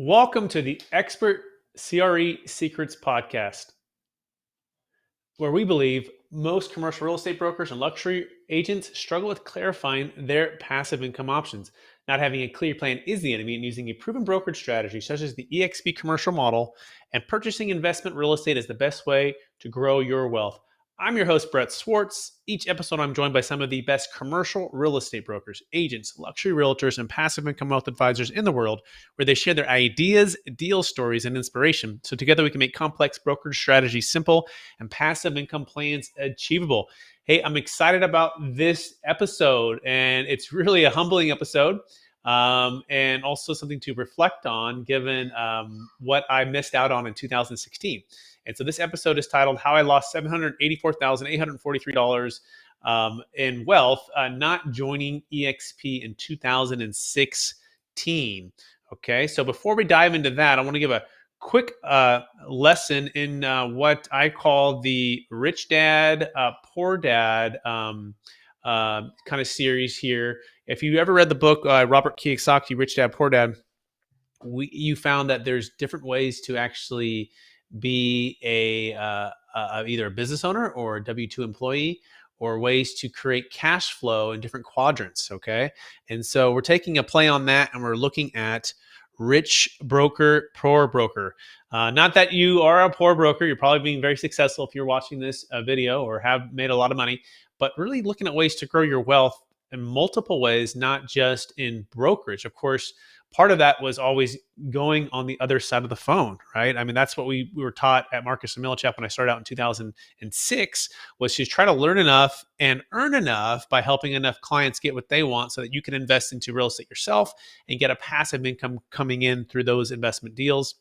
Welcome to the Expert CRE Secrets Podcast, where we believe most commercial real estate brokers and luxury agents struggle with clarifying their passive income options. Not having a clear plan is the enemy, and using a proven brokerage strategy such as the eXp commercial model and purchasing investment real estate is the best way to grow your wealth. I'm your host, Brett Swartz. Each episode, I'm joined by some of the best commercial real estate brokers, agents, luxury realtors, and passive income wealth advisors in the world, where they share their ideas, deal stories, and inspiration. So together we can make complex brokerage strategies simple and passive income plans achievable. Hey, I'm excited about this episode, and it's really a humbling episode. And also something to reflect on given what I missed out on in 2016. And so this episode is titled How I Lost $784,843 in wealth, not joining eXp in 2016. Okay, so before we dive into that, I want to give a quick lesson in what I call the Rich Dad, Poor Dad kind of series here. If you ever read the book, Robert Kiyosaki, Rich Dad, Poor Dad, you found that there's different ways to actually be either a business owner or a W-2 employee, or ways to create cash flow in different quadrants, okay? And so we're taking a play on that, and we're looking at rich broker, poor broker. Not that you are a poor broker. You're probably being very successful if you're watching this video or have made a lot of money, but really looking at ways to grow your wealth in multiple ways, not just in brokerage. Of course, part of that was always going on the other side of the phone, right? I mean, that's what we were taught at Marcus & Millichap when I started out in 2006, was to try to learn enough and earn enough by helping enough clients get what they want so that you can invest into real estate yourself and get a passive income coming in through those investment deals.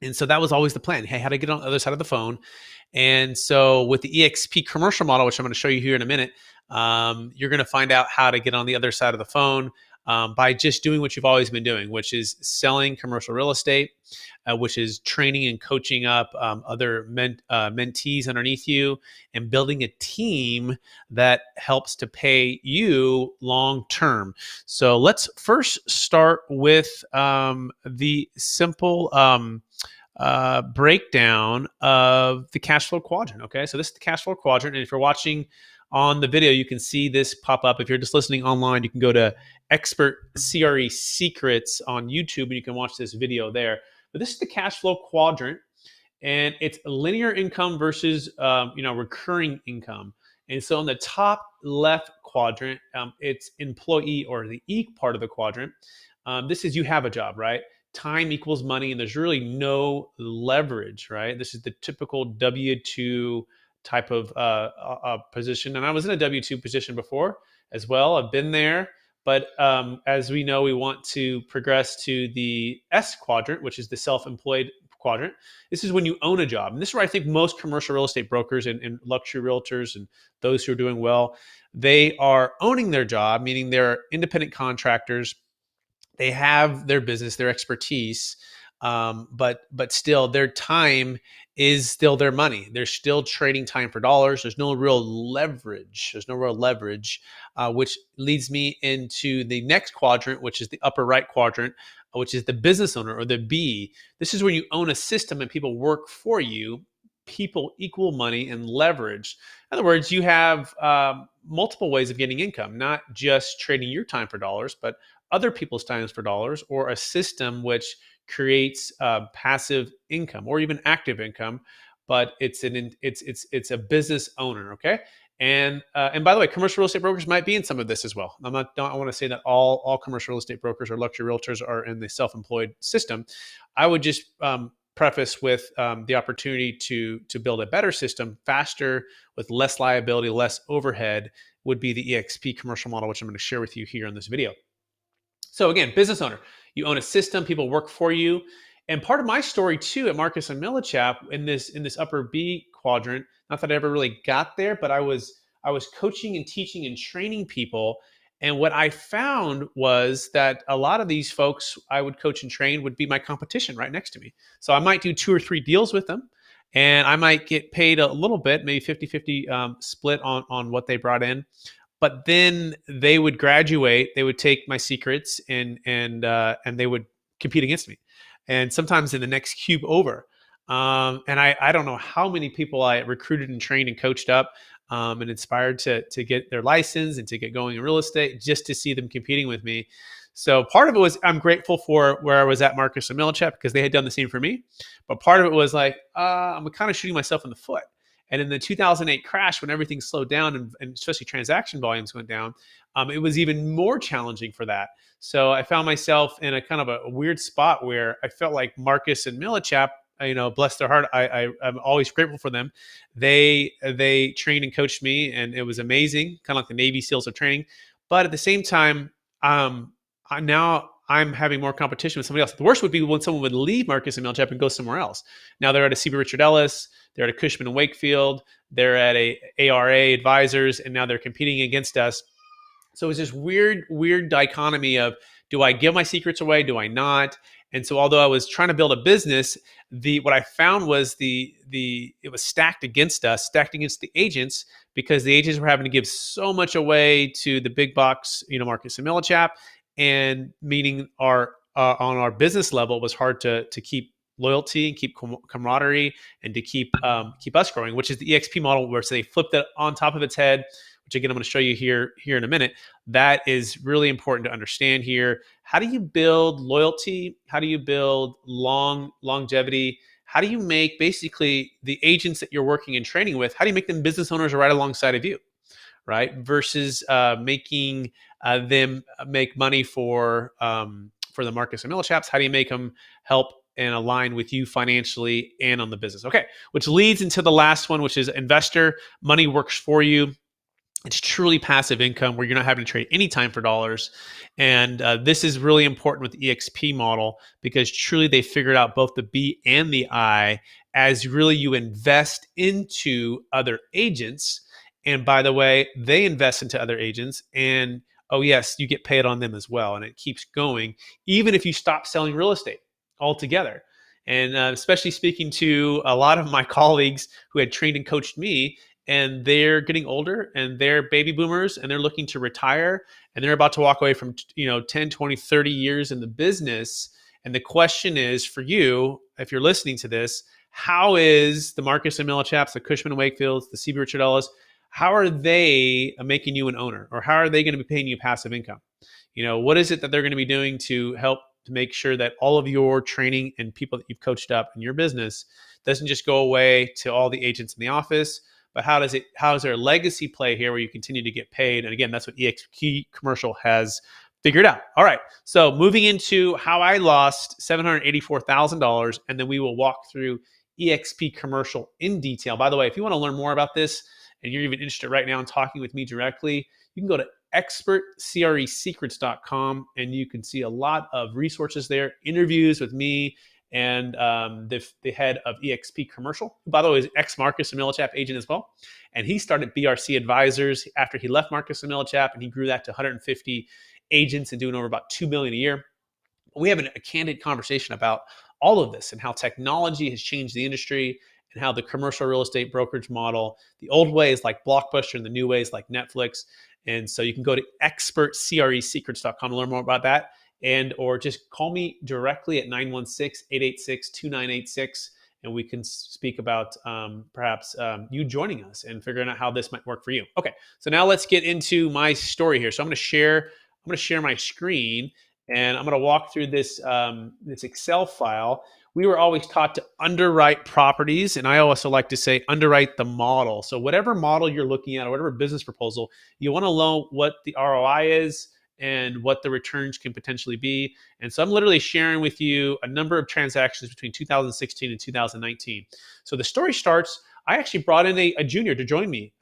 And so that was always the plan. Hey, how to get on the other side of the phone. And so with the eXp commercial model, which I'm going to show you here in a minute, you're going to find out how to get on the other side of the phone by just doing what you've always been doing, which is selling commercial real estate, which is training and coaching up other mentees underneath you, and building a team that helps to pay you long term. So let's first start with the simple breakdown of the cash flow quadrant. Okay, so this is the cash flow quadrant, and if you're watching on the video, you can see this pop up. If you're just listening online, you can go to Expert CRE Secrets on YouTube, and you can watch this video there. But this is the cash flow quadrant, and it's linear income versus recurring income. And so on the top left quadrant, it's employee, or the E part of the quadrant. This is you have a job, right? Time equals money, and there's really no leverage, right? This is the typical W-2 type of position. And I was in a W-2 position before as well. I've been there. But as we know, we want to progress to the S quadrant, which is the self-employed quadrant. This is when you own a job. And this is where I think most commercial real estate brokers and luxury realtors and those who are doing well, they are owning their job, meaning they're independent contractors. They have their business, their expertise, but still their time is still their money. They're still trading time for dollars. There's no real leverage. Which leads me into the next quadrant, which is the upper right quadrant, which is the business owner, or the B. This is where you own a system and people work for you. People equal money and leverage. In other words, you have multiple ways of getting income, not just trading your time for dollars, but other people's times for dollars, or a system which creates passive income or even active income, but it's a business owner. Okay. And by the way, commercial real estate brokers might be in some of this as well. I want to say that all commercial real estate brokers or luxury realtors are in the self-employed system. I would just preface with the opportunity to build a better system faster with less liability, less overhead would be the eXp commercial model, which I'm going to share with you here in this video. So again, business owner, you own a system, people work for you. And part of my story too at Marcus & Millichap in this upper B quadrant, not that I ever really got there, but I was coaching and teaching and training people. And what I found was that a lot of these folks I would coach and train would be my competition right next to me. So I might do 2 or 3 deals with them, and I might get paid a little bit, maybe 50-50 split on what they brought in. But then they would graduate, they would take my secrets and they would compete against me. and sometimes in the next cube over. And I don't know how many people I recruited and trained and coached up and inspired to get their license and to get going in real estate just to see them competing with me. So part of it was I'm grateful for where I was at Marcus and Millichap because they had done the same for me. But part of it was like I'm kind of shooting myself in the foot. And in the 2008 crash, when everything slowed down and especially transaction volumes went down, it was even more challenging for that. So I found myself in a kind of a weird spot where I felt like Marcus and Millichap, bless their heart, I'm always grateful for them. They trained and coached me, and it was amazing, kind of like the Navy SEALs of training. But at the same time, now I'm having more competition with somebody else. The worst would be when someone would leave Marcus and Millichap and go somewhere else. Now they're at a CB Richard Ellis, they're at a Cushman and Wakefield, they're at a ARA Advisors, and now they're competing against us. So it's this weird dichotomy of, do I give my secrets away? Do I not? And so although I was trying to build a business, what I found was it was stacked against us, stacked against the agents, because the agents were having to give so much away to the big box, Marcus and Millichap, and meaning our on our business level, it was hard to keep loyalty and keep camaraderie and to keep us growing, which is the eXp model, where they flipped it on top of its head, which again I'm going to show you here in a minute. That is really important to understand here. How do you build loyalty? How do you build longevity? How do you make basically the agents that you're working and training with, how do you make them business owners right alongside of you, right? Versus making them make money for the Marcus and Millichaps. How do you make them help and align with you financially and on the business? Okay, which leads into the last one, which is investor. Money works for you. It's truly passive income where you're not having to trade any time for dollars. And this is really important with the eXp model because truly they figured out both the B and the I as really you invest into other agents. And by the way, they invest into other agents. And oh, yes, you get paid on them as well. And it keeps going, even if you stop selling real estate altogether. And especially speaking to a lot of my colleagues who had trained and coached me, and they're getting older and they're baby boomers and they're looking to retire and they're about to walk away from 10, 20, 30 years in the business. And the question is for you, if you're listening to this, how is the Marcus and Millichaps, the Cushman and Wakefields, the CB Richard Ellis, how are they making you an owner, or how are they going to be paying you passive income? What is it that they're going to be doing to help to make sure that all of your training and people that you've coached up in your business doesn't just go away to all the agents in the office, but how is there a legacy play here where you continue to get paid? And again, that's what eXp commercial has figured out. All right, so moving into how I lost $784,000, and then we will walk through eXp commercial in detail. By the way, if you want to learn more about this and you're even interested right now in talking with me directly, you can go to expertcresecrets.com and you can see a lot of resources there, interviews with me and the head of eXp Commercial, who, by the way, is ex-Marcus and Millichap agent as well. And he started BRC Advisors after he left Marcus and Millichap, and he grew that to 150 agents and doing over about $2 million a year. We have a candid conversation about all of this and how technology has changed the industry and how the commercial real estate brokerage model, the old way is like Blockbuster and the new way is like Netflix. And so you can go to expertcresecrets.com to learn more about that. Or just call me directly at 916-886-2986, and we can speak about perhaps you joining us and figuring out how this might work for you. Okay, so now let's get into my story here. So I'm going to share my screen, and I'm going to walk through this this Excel file. We were always taught to underwrite properties, and I also like to say underwrite the model. So whatever model you're looking at or whatever business proposal, you want to know what the ROI is and what the returns can potentially be. And so I'm literally sharing with you a number of transactions between 2016 and 2019. So the story starts, I actually brought in a junior to join me.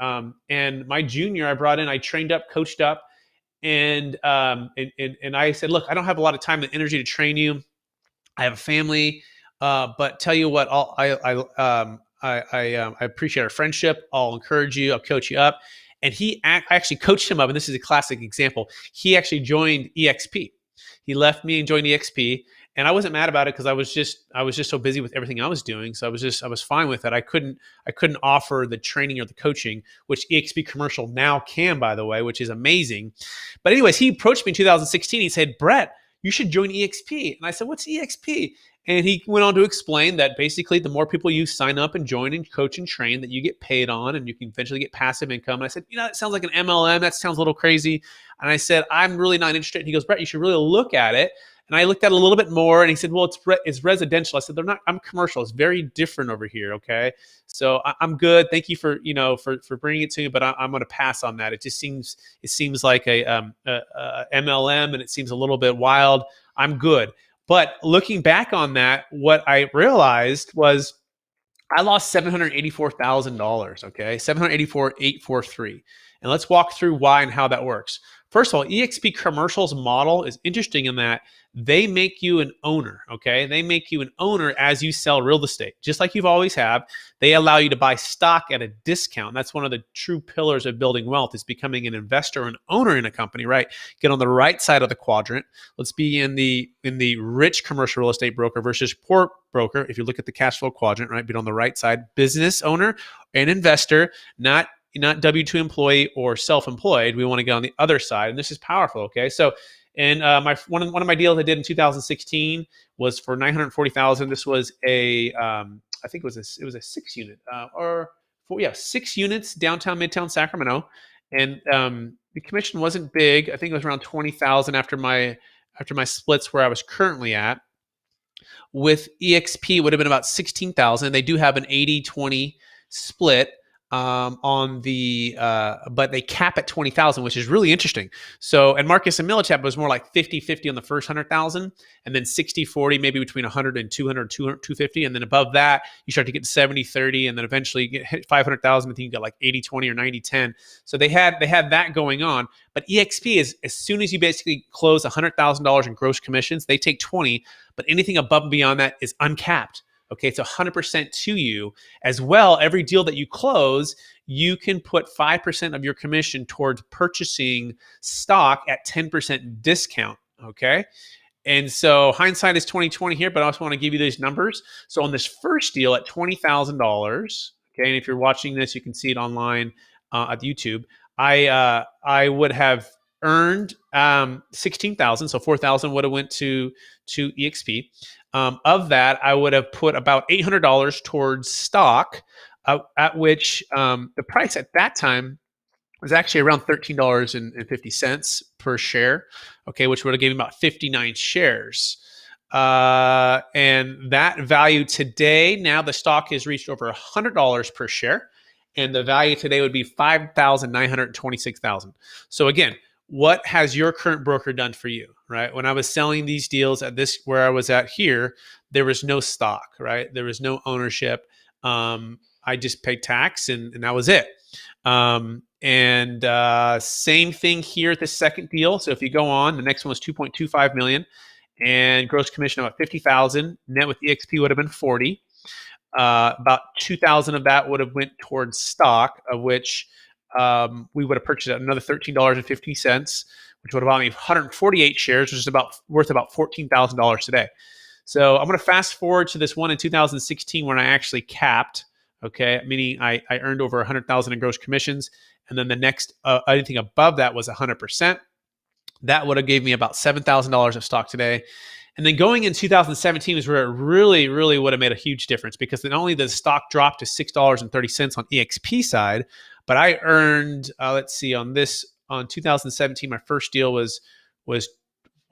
And my junior I brought in, I trained up, coached up, and I said, look, I don't have a lot of time and energy to train you. I have a family, but tell you what, I appreciate our friendship. I'll encourage you. I'll coach you up. And I actually coached him up, and this is a classic example. He actually joined eXp. He left me and joined eXp, and I wasn't mad about it because I was just so busy with everything I was doing. So I was fine with it. I couldn't offer the training or the coaching, which eXp Commercial now can, by the way, which is amazing. But anyways, he approached me in 2016. He said, "Brett, you should join eXp." And I said, "What's eXp?" And he went on to explain that basically the more people you sign up and join and coach and train, that you get paid on and you can eventually get passive income. And I said, that sounds like an MLM. That sounds a little crazy. And I said, I'm really not interested. And he goes, Brett, you should really look at it. And I looked at it a little bit more, and he said, well, it's residential. I said, they're not. I'm commercial. It's very different over here. Okay, so I'm good. Thank you for for bringing it to me, but I'm going to pass on that. It seems like a MLM, and it seems a little bit wild. I'm good. But looking back on that, what I realized was I lost $784,000. Okay, 784,843. And let's walk through why and how that works. First of all, eXp Commercial's model is interesting in that they make you an owner. Okay, they make you an owner as you sell real estate, just like you've always have. They allow you to buy stock at a discount. That's one of the true pillars of building wealth, is becoming an investor and owner in a company. Right, get on the right side of the quadrant. Let's be in the rich commercial real estate broker versus poor broker. If you look at the cash flow quadrant, right, be on the right side, business owner and investor, not W-2 employee or self-employed. We want to get on the other side, and this is powerful. Okay, so and one of my deals I did in 2016 was for $940,000. This was I think it was a 6 unit 6 units downtown Midtown Sacramento, and the commission wasn't big. I think it was around 20,000 after my splits where I was currently at. With eXp, it would have been about 16,000. They do have an 80-20 split on the but they cap at 20,000, which is really interesting. So, and Marcus and Millichap was more like 50-50 on the first 100,000, and then 60-40 maybe between 100 and 200, 250, and then above that you start to get 70-30, and then eventually you hit 500,000. I think you got like 80-20 or 90-10. So they had that going on. But eXp is, as soon as you basically close $100,000 in gross commissions, they take 20, but anything above and beyond that is uncapped. Okay, it's 100% to you as well. Every deal that you close, you can put 5% of your commission towards purchasing stock at 10% discount. Okay, and so hindsight is 20/20 here, but I also want to give you these numbers. So on this first deal at $20,000, okay, and if you're watching this, you can see it online at YouTube. I would have earned 16,000, so 4,000 would have went to eXp. Of that, I would have put about $800 towards stock, at which the price at that time was actually around $13.50 per share, okay, which would have given me about 59 shares. And that value today, now the stock has reached over $100 per share, and the value today would be $5,926,000. So again, what has your current broker done for you, right? When I was selling these deals at this, where I was at here, there was no stock, right? There was no ownership. I just paid tax and that was it. Same thing here at the second deal. So if you go on, the next one was 2.25 million and gross commission about 50,000. Net with eXp would have been 40. About 2,000 of that would have went towards stock, of which we would have purchased at another $13.50, which would have bought me 148 shares, which is worth about $14,000 today. So I'm going to fast forward to this one in 2016 when I actually capped, okay, meaning I earned over 100,000 in gross commissions, and then the next anything above that was 100%. That would have gave me about $7,000 of stock today. And then going in 2017 is where it really, really would have made a huge difference, because not only the stock dropped to $6.30 on eXp side, but I earned, let's see, on 2017, my first deal was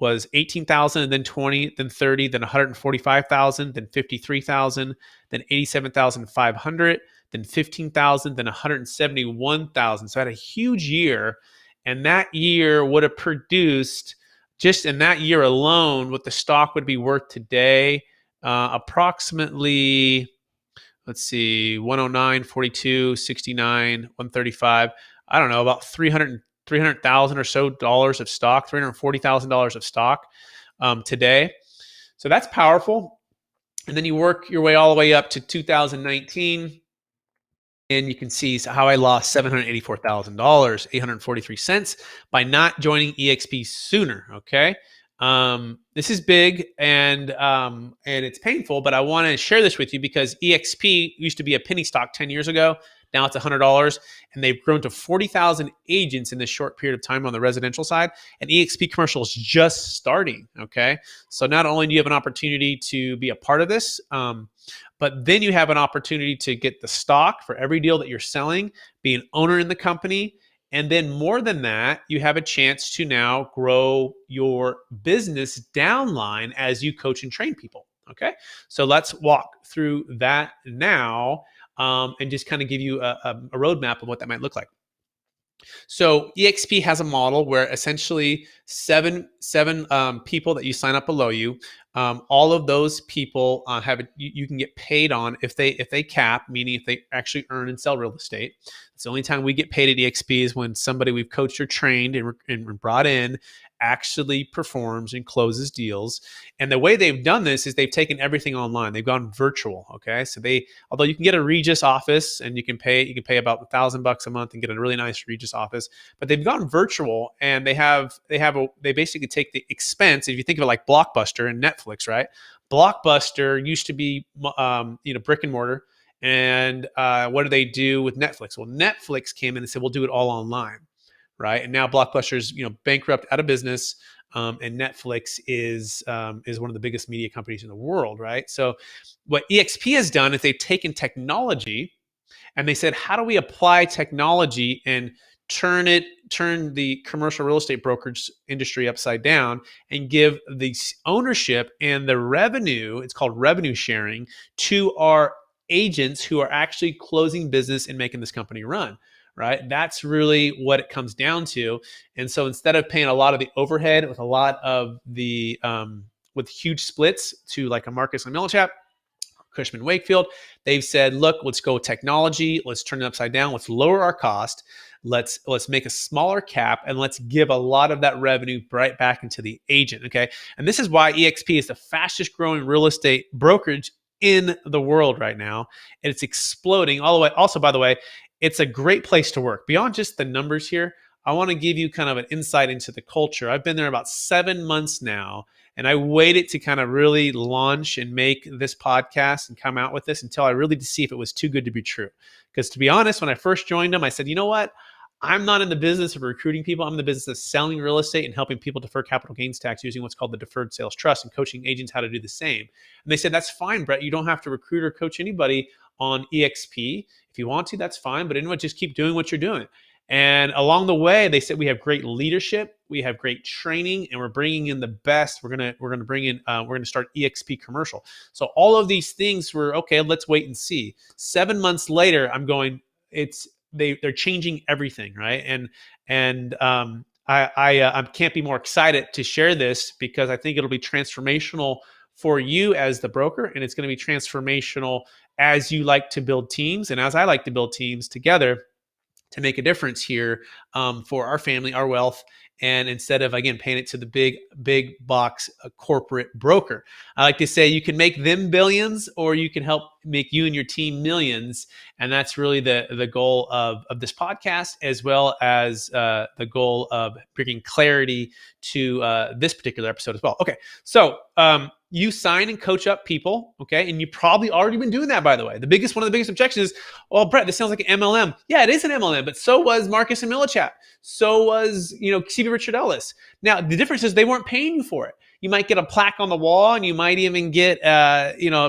18,000, and then 20, then 30, then 145,000, then 53,000, then 87,500, then 15,000, then 171,000. So I had a huge year, and that year would have produced, just in that year alone, what the stock would be worth today, approximately, let's see, 109, 42, 69, 135. I don't know, about 300,000 or so dollars of stock, $340,000 of stock today. So that's powerful. And then you work your way all the way up to 2019. And you can see how I lost $784,000, 843 cents by not joining eXp sooner. Okay, this is big and it's painful, but I want to share this with you because eXp used to be a penny stock 10 years ago. Now it's $100, and they've grown to 40,000 agents in this short period of time on the residential side. And eXp Commercial is just starting. Okay, so not only do you have an opportunity to be a part of this, but then you have an opportunity to get the stock for every deal that you're selling, be an owner in the company. And then more than that, you have a chance to now grow your business downline as you coach and train people. Okay, so let's walk through that now, and just kind of give you a roadmap of what that might look like. So eXp has a model where essentially seven people that you sign up below you, all of those people you can get paid on if they cap, meaning if they actually earn and sell real estate. It's the only time we get paid at eXp is when somebody we've coached or trained and brought in actually performs and closes deals. And the way they've done this is they've taken everything online. They've gone virtual. Okay, so although you can get a Regus office and you can pay about $1,000 a month and get a really nice Regus office, but they've gone virtual, and they basically take the expense. If you think of it like Blockbuster and Netflix, right? Blockbuster used to be brick and mortar. And what do they do with Netflix? Well, Netflix came in and said, we'll do it all online, right? And now Blockbuster's bankrupt, out of business, and Netflix is one of the biggest media companies in the world, right? So what eXp has done is they've taken technology and they said, how do we apply technology and turn the commercial real estate brokerage industry upside down and give the ownership and the revenue, it's called revenue sharing, to our agents who are actually closing business and making this company run, right? That's really what it comes down to. And so instead of paying a lot of the overhead with a lot of the with huge splits to like a Marcus and Millichap, Cushman Wakefield, they've said, look, let's go with technology, let's turn it upside down, let's lower our cost, let's make a smaller cap, and let's give a lot of that revenue right back into the agent. Okay, and this is why eXp is the fastest growing real estate brokerage in the world right now, and it's exploding all the way. Also, by the way, it's a great place to work. Beyond just the numbers here, I want to give you kind of an insight into the culture. I've been there about 7 months now, and I waited to kind of really launch and make this podcast and come out with this until I really to see if it was too good to be true. Because to be honest, when I first joined them, I said, you know what? I'm not in the business of recruiting people. I'm in the business of selling real estate and helping people defer capital gains tax using what's called the deferred sales trust and coaching agents how to do the same. And they said, that's fine, Brett. You don't have to recruit or coach anybody on eXp. If you want to, that's fine. But anyway, just keep doing what you're doing. And along the way, they said we have great leadership, we have great training, and we're bringing in the best. We're gonna bring in. We're gonna start eXp Commercial. So all of these things were okay. Let's wait and see. 7 months later, I'm going. They're changing everything, right? And I can't be more excited to share this because I think it'll be transformational for you as the broker, and it's going to be transformational as you like to build teams and as I like to build teams together to make a difference here for our family, our wealth, and instead of, again, paying it to the big box corporate broker. I like to say you can make them billions or you can help make you and your team millions. And that's really the goal of this podcast, as well as the goal of bringing clarity to this particular episode as well. Okay, so you sign and coach up people, okay? And you probably already been doing that, by the way. One of the biggest objections is, well, Brett, this sounds like an MLM. Yeah, it is an MLM, but so was Marcus and Millichap. So was, C.B. Richard Ellis. Now, the difference is they weren't paying you for it. You might get a plaque on the wall, and you might even get,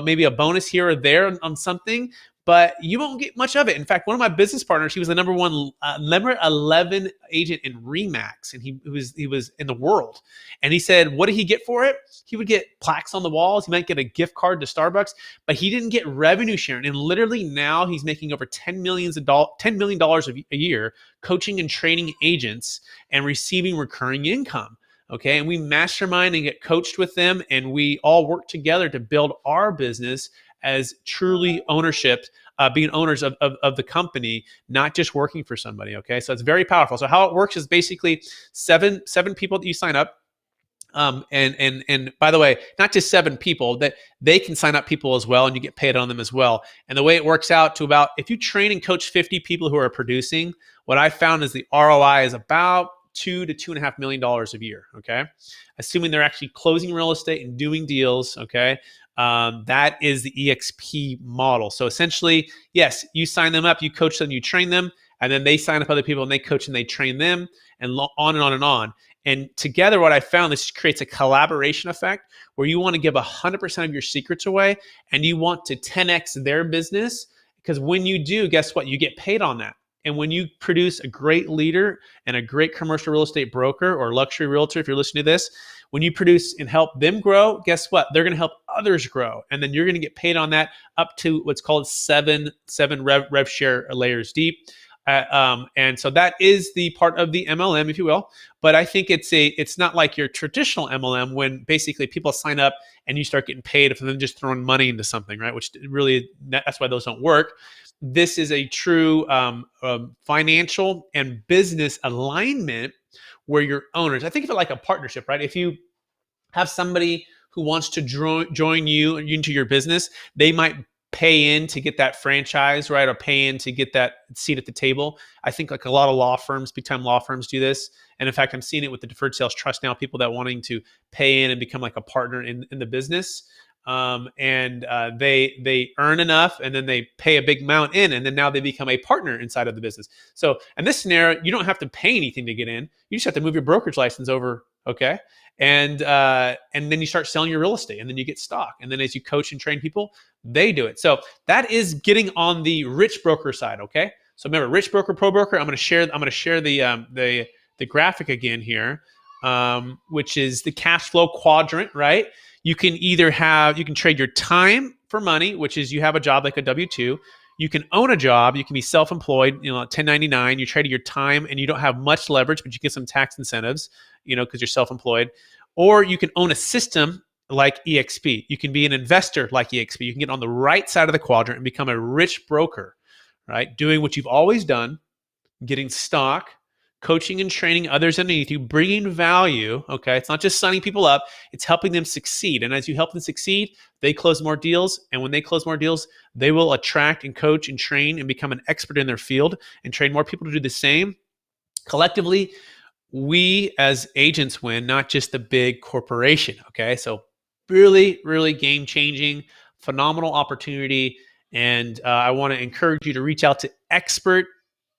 maybe a bonus here or there on something, but you won't get much of it. In fact, one of my business partners, he was the number 11 agent in Remax, and he was in the world. And he said, what did he get for it? He would get plaques on the walls. He might get a gift card to Starbucks, but he didn't get revenue sharing. And literally now he's making over $10 million a year coaching and training agents and receiving recurring income. Okay, and we mastermind and get coached with them, and we all work together to build our business as truly being owners of the company, not just working for somebody. Okay, so it's very powerful. So how it works is basically seven people that you sign up. And by the way, not just 7 people, that they can sign up people as well, and you get paid on them as well. And the way it works out to about, if you train and coach 50 people who are producing, what I found is the ROI is about $2 to $2.5 million a year. Okay, assuming they're actually closing real estate and doing deals. Okay, That is the eXp model. So essentially, yes, you sign them up, you coach them, you train them, and then they sign up other people and they coach and they train them, and on and on and on. And together, what I found, this creates a collaboration effect where you want to give 100% of your secrets away and you want to 10x their business, because when you do, guess what? You get paid on that. And when you produce a great leader and a great commercial real estate broker or luxury realtor, if you're listening to this, when you produce and help them grow, guess what? They're going to help others grow. And then you're going to get paid on that up to what's called seven rev share layers deep. And so that is the part of the MLM, if you will. But I think it's not like your traditional MLM when basically people sign up and you start getting paid for them just throwing money into something, right? Which really, that's why those don't work. This is a true financial and business alignment where you're owners. I think of it like a partnership, right? If you have somebody who wants to join you into your business, they might pay in to get that franchise, right? Or pay in to get that seat at the table. I think like a lot of law firms, big time law firms do this. And in fact, I'm seeing it with the deferred sales trust now, people that wanting to pay in and become like a partner in the business. They earn enough and then they pay a big amount in, and then now they become a partner inside of the business. So in this scenario, you don't have to pay anything to get in. You just have to move your brokerage license over, okay? And then you start selling your real estate, and then you get stock. And then as you coach and train people, they do it. So that is getting on the rich broker side, okay? So remember, rich broker, pro broker. I'm going to share the graphic again here, which is the cash flow quadrant, right? You can trade your time for money, which is you have a job like a W-2. You can own a job. You can be self-employed, 1099. You trade your time and you don't have much leverage, but you get some tax incentives, because you're self-employed. Or you can own a system like eXp. You can be an investor like eXp. You can get on the right side of the quadrant and become a rich broker, right? Doing what you've always done, getting stock, coaching and training others underneath you, bringing value, okay? It's not just signing people up, it's helping them succeed. And as you help them succeed, they close more deals. And when they close more deals, they will attract and coach and train and become an expert in their field and train more people to do the same. Collectively, we as agents win, not just the big corporation, okay? So really, really game-changing, phenomenal opportunity. And I want to encourage you to reach out to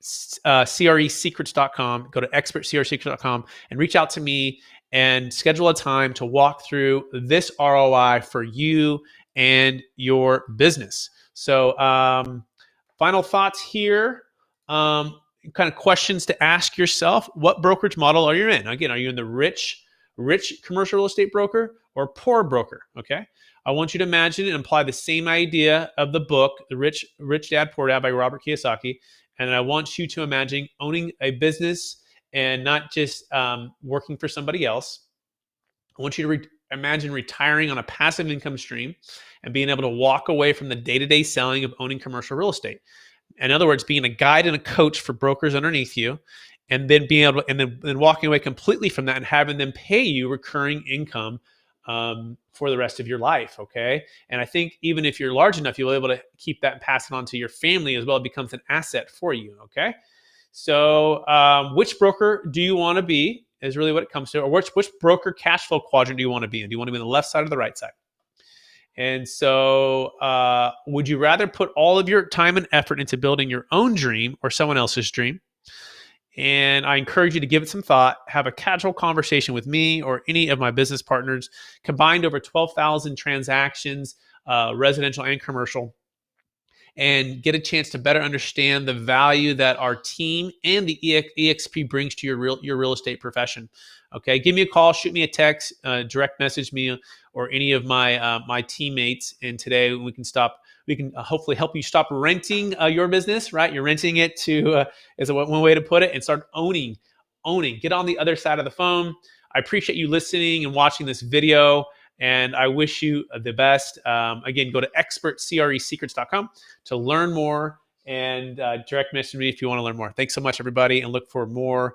CREsecrets.com. Go to expertcresecrets.com and reach out to me and schedule a time to walk through this ROI for you and your business. So final thoughts here. Kind of questions to ask yourself. What brokerage model are you in? Again, are you in the rich commercial real estate broker or poor broker? Okay. I want you to imagine and apply the same idea of the book, The Rich Dad, Poor Dad by Robert Kiyosaki. And I want you to imagine owning a business and not just working for somebody else. I want you to imagine retiring on a passive income stream and being able to walk away from the day-to-day selling of owning commercial real estate. In other words, being a guide and a coach for brokers underneath you, and then being able to, and then walking away completely from that and having them pay you recurring income for the rest of your life, okay? And I think even if you're large enough, you'll be able to keep that and pass it on to your family as well. It becomes an asset for you, okay? So which broker do you want to be is really what it comes to, or which broker cash flow quadrant do you want to be in? Do you want to be on the left side or the right side? And so would you rather put all of your time and effort into building your own dream or someone else's dream? And I encourage you to give it some thought, have a casual conversation with me or any of my business partners, combined over 12,000 transactions, residential and commercial, and get a chance to better understand the value that our team and the eXp brings to your real estate profession. Okay, give me a call, shoot me a text, direct message me or any of my teammates, and today we can hopefully help you stop renting your business, right? You're renting it to, is one way to put it, and start owning. Get on the other side of the phone. I appreciate you listening and watching this video, and I wish you the best. Again, go to expertcresecrets.com to learn more, and direct message me if you want to learn more. Thanks so much, everybody, and look for more